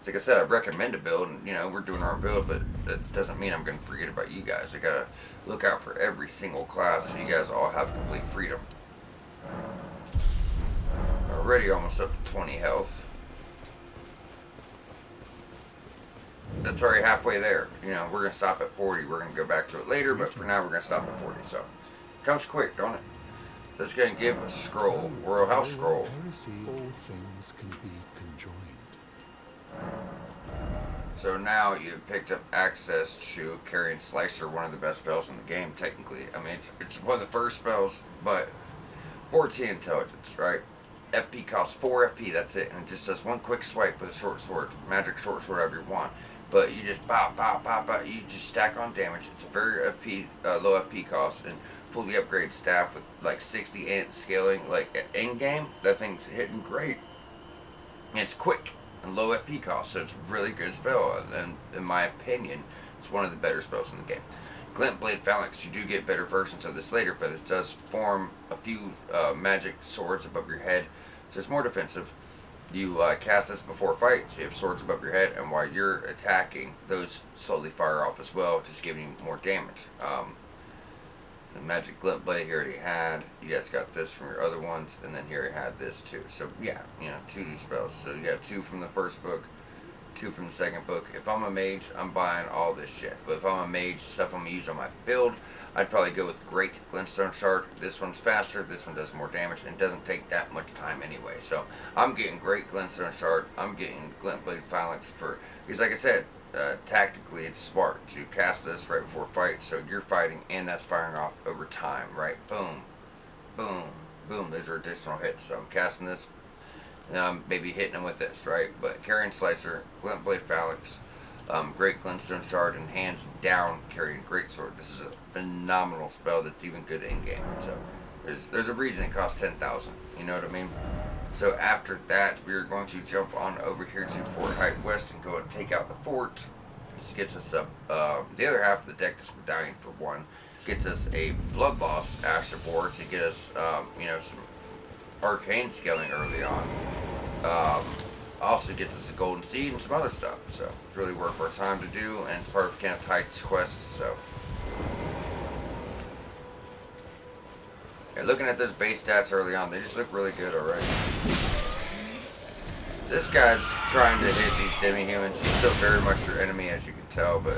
Like I said, I recommend a build, and you know, we're doing our build, but that doesn't mean I'm going to forget about you guys. I gotta look out for every single class so you guys all have complete freedom. Already almost up to 20 health. That's already halfway there. You know, we're going to stop at 40. We're going to go back to it later, but for now we're going to stop at 40. So, comes quick, don't it? So it's going to give a scroll, Royal House Scroll. All things can be conjoined. So now you've picked up access to Carrion Slicer, one of the best spells in the game, technically. I mean, it's one of the first spells, but 14 intelligence, right? FP costs 4 FP, that's it. And it just does one quick swipe with a short sword, magic short sword, whatever you want. But you just pop, you just stack on damage. It's a very low FP cost, and fully upgraded staff with like 60 int scaling. Like in game, that thing's hitting great. And it's quick and low FP cost, so it's a really good spell. And in my opinion, it's one of the better spells in the game. Glint Blade Phalanx, you do get better versions of this later, but it does form a few magic swords above your head, so it's more defensive. You cast this before a fight, so you have swords above your head, and while you're attacking, those slowly fire off as well, just giving you more damage. The Magic Glint Blade you already had. You guys got this from your other ones, and then here you had this too. So yeah, you know, 2 new spells. So you got 2 from the first book, 2 from the second book. If I'm a mage, I'm buying all this shit. But if I'm a mage, stuff I'm going to use on my build, I'd probably go with Great Glintstone Shard. This one's faster, this one does more damage, and doesn't take that much time anyway. So I'm getting Great Glintstone Shard, I'm getting Glint Blade Phalanx for, because like I said, tactically it's smart to cast this right before fight, so you're fighting and that's firing off over time, right? Boom, boom, boom, those are additional hits. So I'm casting this, and I'm maybe hitting them with this, right? But Carrion Slicer, Glint Blade Phalanx, Great Glintstone Shard, and hands down Carrion Greatsword. This is a phenomenal spell that's even good in game. So there's a reason it costs 10,000. You know what I mean? So after that, we are going to jump on over here to Fort Height West and go and take out the fort. This gets us up the other half of the deck. This medallion for one gets us a blood loss Ash of War to get us some arcane scaling early on. Also gets us a golden seed and some other stuff. So it's really worth our time to do, and it's part of Kenneth Height's quest. So yeah, looking at those base stats early on, they just look really good already. This guy's trying to hit these demi-humans. He's still very much your enemy, as you can tell, but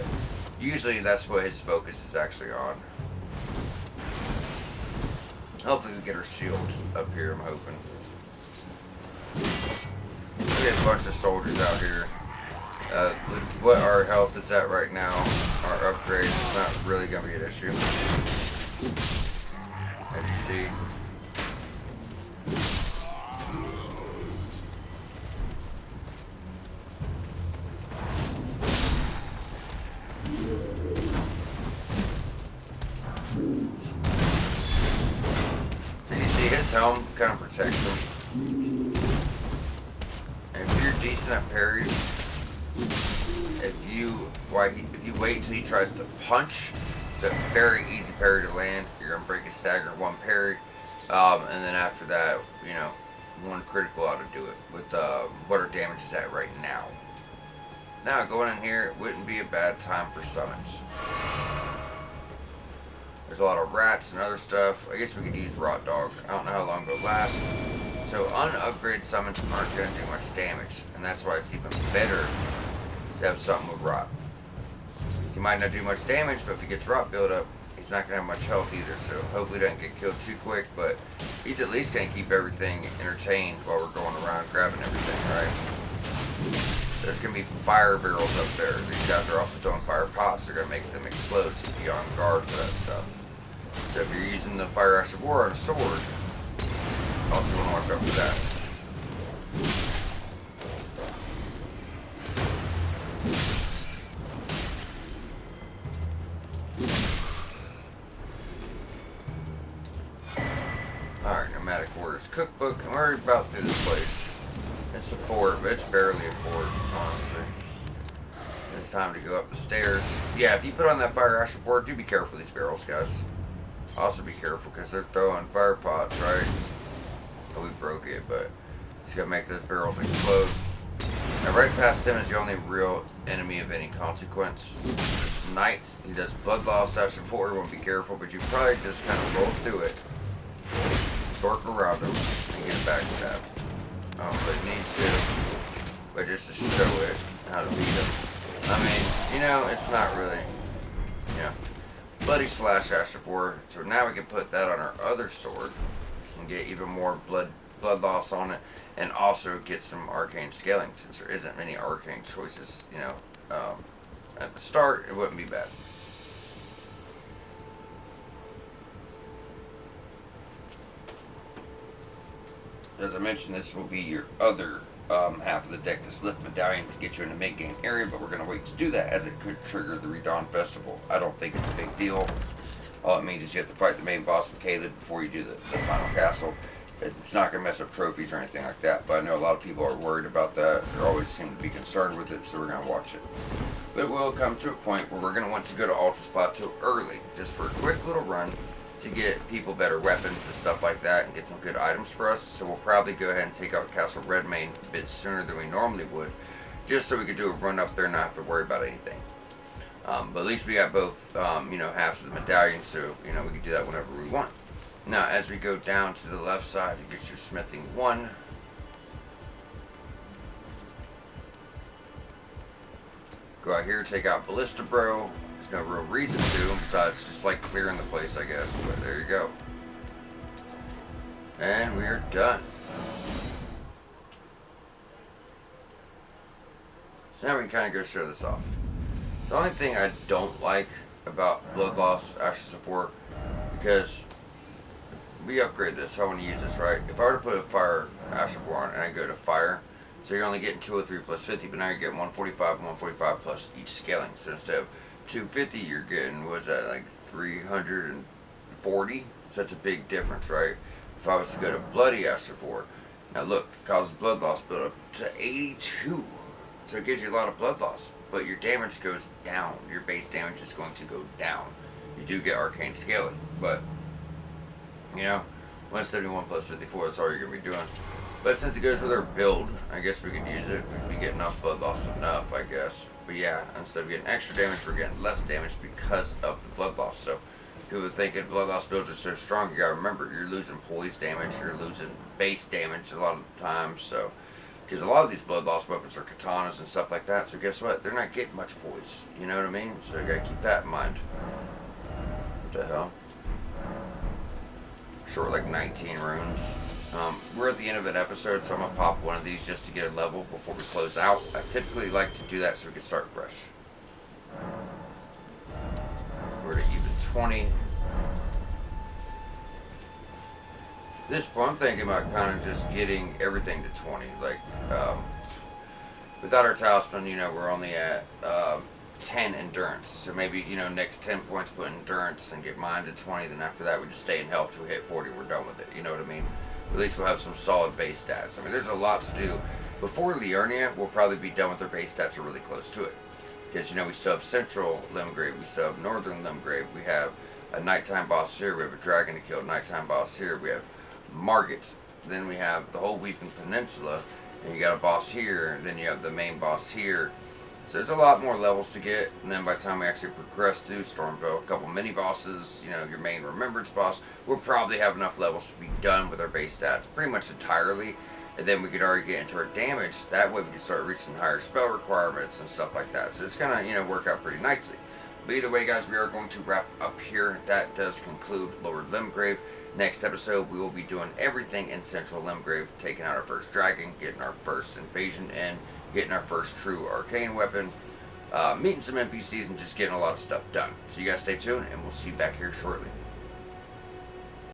usually that's what his focus is actually on. Hopefully we get our shield up here, I'm hoping. We got a bunch of soldiers out here. With what our health is at right now, our upgrade is not really going to be an issue. As you see. His helm kind of protects him. And if you're decent at parries, if you wait till he tries to punch, it's a very easy parry to land. You're gonna break his stagger one parry, and then after that, one critical ought to do it with what our damage is at right now. Now going in here, it wouldn't be a bad time for summons. There's a lot of rats and other stuff. I guess we could use Rot Dog. I don't know how long it'll last. So unupgraded summons aren't going to do much damage. And that's why it's even better to have something with Rot. He might not do much damage, but if he gets Rot build up, he's not going to have much health either. So hopefully he doesn't get killed too quick. But he's at least going to keep everything entertained while we're going around grabbing everything, right? There's going to be fire barrels up there. These guys are also throwing fire pots. They're going to make them explode, so be on guard for that stuff. So if you're using the Fire Ash of War on a sword, also want to watch out for that. Alright, Nomadic Warriors Cookbook. I'm already about through this place. It's a fort, but it's barely a fort, honestly. It's time to go up the stairs. Yeah, if you put on that Fire Ash of War, do be careful with these barrels, guys. Also be careful, because they're throwing fire pots, right? Oh, we broke it, but just gotta make those barrels explode. Now, right past him is the only real enemy of any consequence. This Knight, he does blood loss, Ash of War, won't be careful, but you probably just kind of roll through it, torque around him, and get it backstabbed. I don't really need to, but just to show it how to beat him. I mean, it's not really, Bloody Slash Ash of War. So now we can put that on our other sword and get even more blood loss on it, and also get some arcane scaling since there isn't many arcane choices. At the start, it wouldn't be bad. As I mentioned, this will be your other half of the deck, this lift medallion, to get you in the mid-game area, but we're going to wait to do that as it could trigger the Redawn Festival. I don't think it's a big deal. All it means is you have to fight the main boss with Caleb before you do the final castle. It's not going to mess up trophies or anything like that, but I know a lot of people are worried about that. They always seem to be concerned with it, so we're going to watch it. But it will come to a point where we're going to want to go to Altus Plateau early, just for a quick little run, to get people better weapons and stuff like that, and get some good items for us. So we'll probably go ahead and take out Castle Redmane a bit sooner than we normally would, just so we could do a run up there and not have to worry about anything. But at least we got both, halves of the medallion, so, we can do that whenever we want. Now, as we go down to the left side, you get your smithing 1. Go out here, take out Ballista Bro. There's no real reason to, besides just like clearing the place, I guess. But there you go. And we are done. So now we can kind of go show this off. The only thing I don't like about Blood Loss Ashes of War, because we upgrade this, so I want to use this, right? If I were to put a Fire Ash of War on and I go to Fire, so you're only getting 203 plus 50, but now you're getting 145 and 145 plus each scaling. So instead of 250, you're getting, what is that, like 340? So that's a big difference, right? If I was to go to Bloody Ash of War, Now look, it causes blood loss build up to 82. So it gives you a lot of blood loss, but your damage goes down. Your base damage is going to go down. You do get arcane scaling, but you know, 171 plus 54, that's all you're going to be doing. But since it goes with our build, I guess we could use it. We'd be getting off blood loss enough, I guess. But yeah, instead of getting extra damage, we're getting less damage because of the blood loss. So people are thinking blood loss builds are so strong. You gotta remember, you're losing poise damage, you're losing base damage a lot of the time. So, because a lot of these blood loss weapons are katanas and stuff like that. So guess what? They're not getting much poise. You know what I mean? So you gotta keep that in mind. What the hell? Short like 19 runes. We're at the end of an episode, so I'm gonna pop one of these just to get a level before we close out. I typically like to do that so we can start fresh. We're at even 20. This point, I'm thinking about kind of just getting everything to 20. Like, without our talisman, you know, we're only at 10 endurance. So maybe, you know, next 10 points put endurance and get mine to 20. Then after that, we just stay in health till we hit 40. We're done with it. You know what I mean? At least we'll have some solid base stats. I mean, there's a lot to do. Before Liurnia, we'll probably be done with our base stats or really close to it. Because, you know, we still have Central Limgrave, we still have Northern Limgrave, we have a nighttime boss here, we have a dragon to kill, nighttime boss here, we have Margit, then we have the whole Weeping Peninsula, and you got a boss here, and then you have the main boss here. So there's a lot more levels to get, and then by the time we actually progress through Stormville, a couple mini bosses, you know, your main Remembrance boss, we'll probably have enough levels to be done with our base stats pretty much entirely, and then we could already get into our damage. That way we can start reaching higher spell requirements and stuff like that. So it's gonna, you know, work out pretty nicely. But either way, guys, we are going to wrap up here. That does conclude Lower Limgrave. Next episode, we will be doing everything in Central Limgrave, taking out our first dragon, getting our first invasion in, getting our first true arcane weapon, meeting some NPCs, and just getting a lot of stuff done. So you guys stay tuned, and we'll see you back here shortly.